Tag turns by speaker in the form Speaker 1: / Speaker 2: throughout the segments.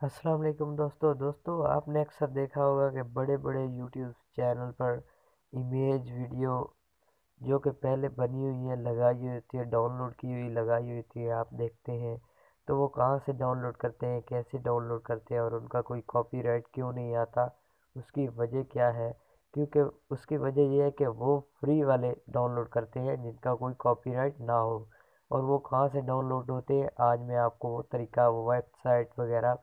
Speaker 1: अस्सलाम वालेकुम दोस्तों आपने अक्सर देखा होगा कि बड़े बड़े यूट्यूब चैनल पर इमेज वीडियो जो कि पहले बनी हुई है लगाई हुई होती है डाउनलोड की हुई लगाई हुई होती है आप देखते हैं। तो वो कहाँ से डाउनलोड करते हैं, कैसे डाउनलोड करते हैं और उनका कोई कॉपीराइट क्यों नहीं आता, उसकी वजह क्या है। क्योंकि उसकी वजह यह है कि वो फ्री वाले डाउनलोड करते हैं जिनका कोई कॉपीराइट ना हो। और वो कहाँ से डाउनलोड होते हैं, आज मैं आपको वो तरीका, वो वेबसाइट वगैरह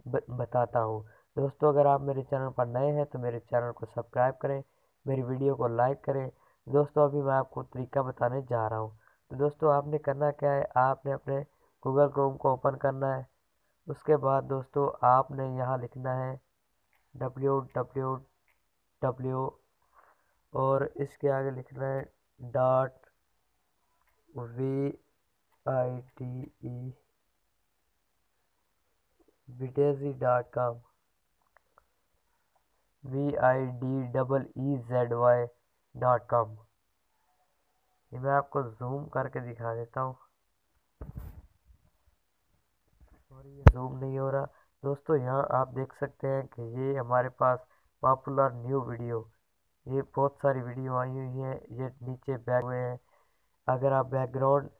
Speaker 1: बताता हूँ। दोस्तों अगर आप मेरे चैनल पर नए हैं तो मेरे चैनल को सब्सक्राइब करें, मेरी वीडियो को लाइक करें। दोस्तों अभी मैं आपको तरीका बताने जा रहा हूँ। तो दोस्तों आपने करना क्या है, आपने अपने गूगल क्रोम को ओपन करना है। उसके बाद दोस्तों आपने यहाँ लिखना है www और इसके आगे लिखना है .vite videzi.com videzzy.com। ये मैं आपको जूम करके दिखा देता हूँ और ये जूम नहीं हो रहा। दोस्तों यहाँ आप देख सकते हैं कि ये हमारे पास पॉपुलर न्यू वीडियो, ये बहुत सारी वीडियो आई हुई हैं, ये नीचे बैक हुए हैं। अगर आप बैकग्राउंड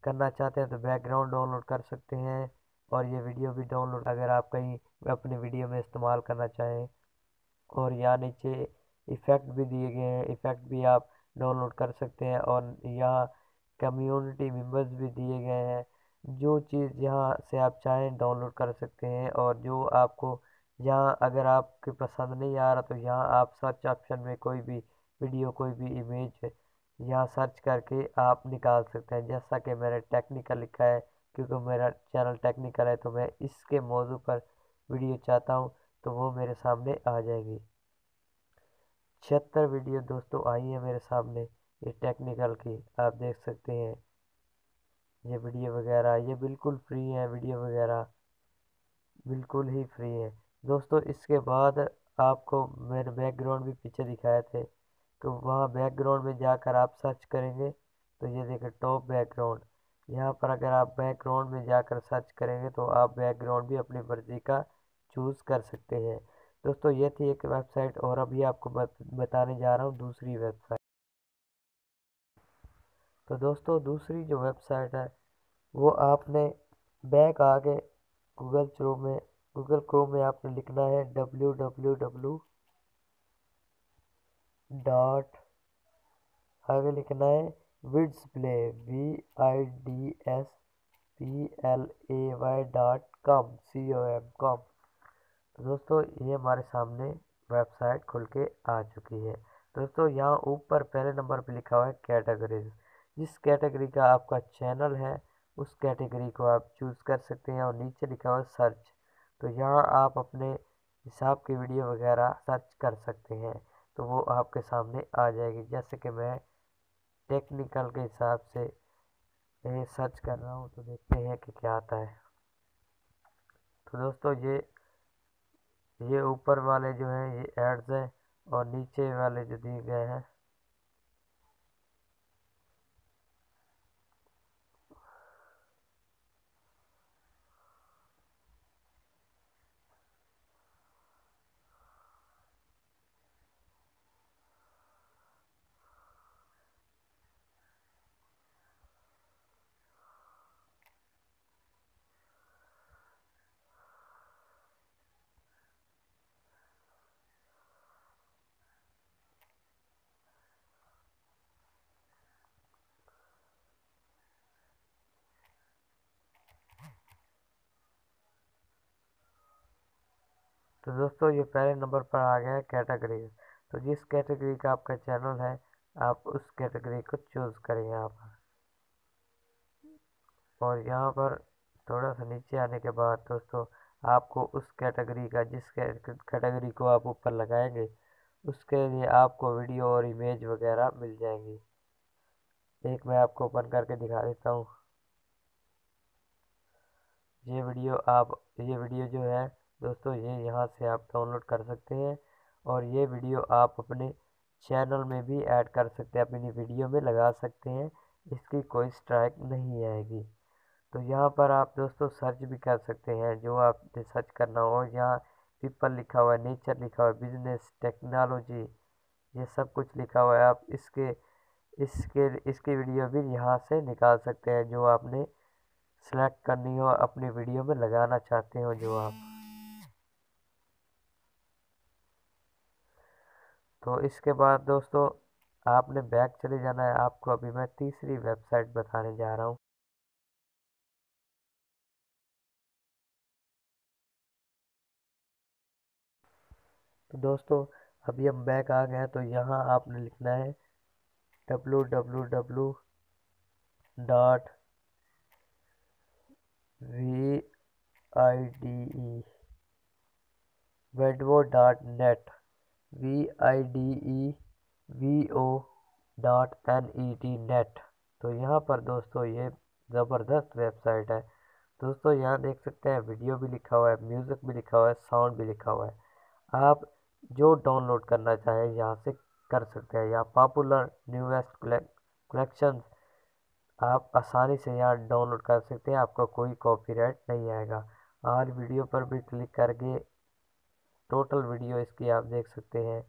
Speaker 1: करना चाहते हैं तो बैकग्राउंड डाउनलोड कर सकते हैं और ये वीडियो भी डाउनलोड अगर आप कहीं अपनी वीडियो में इस्तेमाल करना चाहें। और यहाँ नीचे इफ़ेक्ट भी दिए गए हैं, इफ़ेक्ट भी आप डाउनलोड कर सकते हैं और यहाँ कम्युनिटी मेंबर्स भी दिए गए हैं। जो चीज़ यहाँ से आप चाहें डाउनलोड कर सकते हैं और जो आपको यहाँ अगर आपके पसंद नहीं आ रहा तो यहाँ आप सर्च ऑप्शन में कोई भी वीडियो, कोई भी इमेज यहाँ सर्च करके आप निकाल सकते हैं। जैसा कि मैंने टेक्निकल लिखा है, क्योंकि मेरा चैनल टेक्निकल है तो मैं इसके मौजू पर वीडियो चाहता हूँ तो वो मेरे सामने आ जाएगी। 76 वीडियो दोस्तों आई है मेरे सामने, ये टेक्निकल की आप देख सकते हैं। ये वीडियो वगैरह ये बिल्कुल फ्री है, वीडियो वगैरह बिल्कुल ही फ्री है। दोस्तों इसके बाद आपको मैंने बैकग्राउंड भी पीछे दिखाए थे, तो वहाँ बैकग्राउंड में जाकर आप सर्च करेंगे तो ये देखिए टॉप बैकग्राउंड। यहाँ पर अगर आप बैकग्राउंड में जाकर सर्च करेंगे तो आप बैकग्राउंड भी अपनी मर्जी का चूज़ कर सकते हैं। दोस्तों ये थी एक वेबसाइट और अभी आपको बताने जा रहा हूँ दूसरी वेबसाइट। तो दोस्तों दूसरी जो वेबसाइट है वो आपने बैक आके गूगल क्रोम में आपने लिखना है www डॉट आगे लिखना है विड्सप्ले vidsplaycom। तो दोस्तों ये हमारे सामने वेबसाइट खुल के आ चुकी है। दोस्तों यहाँ ऊपर पहले नंबर पे लिखा हुआ है कैटेगरीज। जिस कैटेगरी का आपका चैनल है उस कैटेगरी को आप चूज़ कर सकते हैं और नीचे लिखा हुआ है सर्च। तो यहाँ आप अपने हिसाब की वीडियो वगैरह सर्च कर सकते हैं तो वो आपके सामने आ जाएगी। जैसे कि मैं टेक्निकल के हिसाब से सर्च कर रहा हूँ तो देखते हैं कि क्या आता है। तो दोस्तों ये ऊपर वाले जो हैं ये एड्स हैं और नीचे वाले जो दिए गए हैं तो दोस्तों ये पहले नंबर पर आ गया है कैटेगरी। तो जिस कैटेगरी का आपका चैनल है आप उस कैटेगरी को चूज़ करें यहाँ पर। और यहाँ पर थोड़ा सा नीचे आने के बाद दोस्तों आपको उस कैटेगरी का, जिस कैटेगरी को आप ऊपर लगाएंगे उसके लिए आपको वीडियो और इमेज वगैरह मिल जाएंगी। एक मैं आपको ओपन करके दिखा देता हूँ। ये वीडियो जो है दोस्तों ये यहाँ से आप डाउनलोड कर सकते हैं और ये वीडियो आप अपने चैनल में भी ऐड कर सकते हैं, अपनी वीडियो में लगा सकते हैं, इसकी कोई स्ट्राइक नहीं आएगी। तो यहाँ पर आप दोस्तों सर्च भी कर सकते हैं, जो आपने सर्च करना हो। यहाँ पीपल लिखा हुआ है, नेचर लिखा हुआ है, बिजनेस, टेक्नोलॉजी, ये सब कुछ लिखा हुआ है। आप इसके इसके इसकी वीडियो भी यहाँ से निकाल सकते हैं, जो आपने सेलेक्ट करनी हो, अपनी वीडियो में लगाना चाहते हो जो आप। तो इसके बाद दोस्तों आपने बैक चले जाना है। आपको अभी मैं तीसरी वेबसाइट बताने जा रहा हूँ। तो दोस्तों अभी हम बैक आ गए हैं। तो यहाँ आपने लिखना है www.video.net video.net। तो यहाँ पर दोस्तों ये ज़बरदस्त वेबसाइट है। दोस्तों यहाँ देख सकते हैं वीडियो भी लिखा हुआ है, म्यूज़िक भी लिखा हुआ है, साउंड भी लिखा हुआ है। आप जो डाउनलोड करना चाहें यहाँ से कर सकते हैं। यहाँ पॉपुलर न्यूएस्ट कलेक्शन आप आसानी से यहाँ डाउनलोड कर सकते हैं। आपका कोई कॉपीराइट नहीं आएगा। और वीडियो पर भी क्लिक करके टोटल वीडियो इसकी आप देख सकते हैं।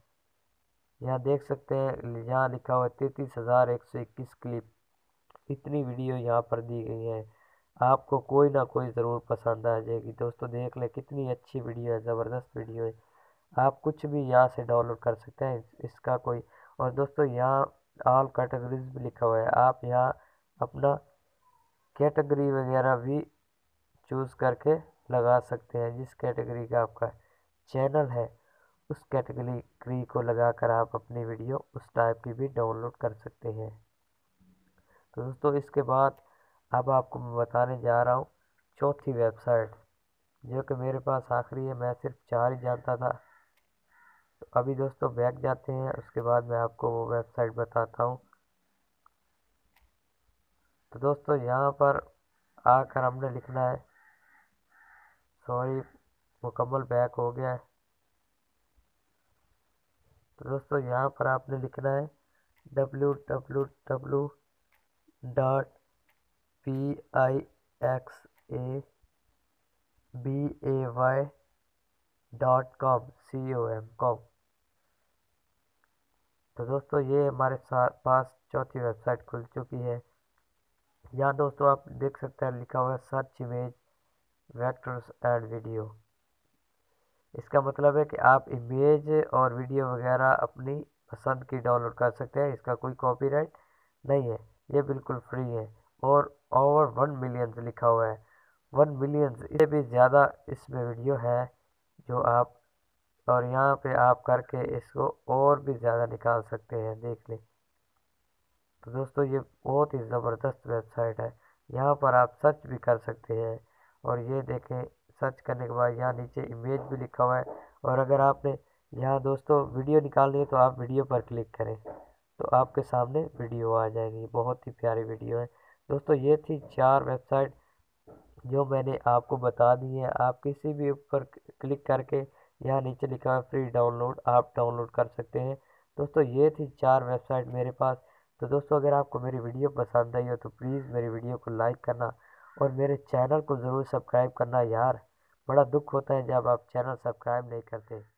Speaker 1: यहाँ देख सकते हैं यहाँ लिखा हुआ है 33,121 क्लिप। इतनी वीडियो यहाँ पर दी गई है। आपको कोई ना कोई ज़रूर पसंद आ जाएगी। दोस्तों देख लें कितनी अच्छी वीडियो है, ज़बरदस्त वीडियो है। आप कुछ भी यहाँ से डाउनलोड कर सकते हैं इसका कोई। और दोस्तों यहाँ ऑल कैटेगरीज भी लिखा हुआ है। आप यहाँ अपना कैटेगरी वगैरह भी चूज़ करके लगा सकते हैं। जिस कैटेगरी का आपका चैनल है उस कैटेगरी को लगाकर आप अपनी वीडियो उस टाइप की भी डाउनलोड कर सकते हैं। तो दोस्तों इसके बाद अब आपको मैं बताने जा रहा हूँ चौथी वेबसाइट, जो कि मेरे पास आखिरी है। मैं सिर्फ 4 ही जानता था। तो अभी दोस्तों बैक जाते हैं, उसके बाद मैं आपको वो वेबसाइट बताता हूँ। तो दोस्तों यहाँ पर आकर हमने लिखना है, सॉरी मुकम्मल बैक हो गया है। तो दोस्तों यहाँ पर आपने लिखना है www.pixabay.com। तो दोस्तों ये हमारे पास चौथी वेबसाइट खुल चुकी है। यहाँ दोस्तों आप देख सकते हैं लिखा हुआ है search image vectors and video. इसका मतलब है कि आप इमेज और वीडियो वगैरह अपनी पसंद की डाउनलोड कर सकते हैं। इसका कोई कॉपीराइट नहीं है, ये बिल्कुल फ्री है। और ओवर 1 मिलियन लिखा हुआ है, 1 मिलियन इससे भी ज़्यादा इसमें वीडियो है जो आप, और यहाँ पे आप करके इसको और भी ज़्यादा निकाल सकते हैं, देख लें। तो दोस्तों ये बहुत ही ज़बरदस्त वेबसाइट है। यहाँ पर आप सर्च भी कर सकते हैं। और ये देखें सर्च करने के बाद यहाँ नीचे इमेज भी लिखा हुआ है। और अगर आपने यहाँ दोस्तों वीडियो निकालनी है तो आप वीडियो पर क्लिक करें तो आपके सामने वीडियो आ जाएगी। बहुत ही प्यारी वीडियो है। दोस्तों ये थी 4 वेबसाइट जो मैंने आपको बता दी है। आप किसी भी ऊपर क्लिक करके यहाँ नीचे लिखा है फ्री डाउनलोड, आप डाउनलोड कर सकते हैं। दोस्तों ये थी 4 वेबसाइट मेरे पास। तो दोस्तों अगर आपको मेरी वीडियो पसंद आई हो तो प्लीज़ मेरी वीडियो को लाइक करना और मेरे चैनल को ज़रूर सब्सक्राइब करना यार। बड़ा दुख होता है जब आप चैनल सब्सक्राइब नहीं करते।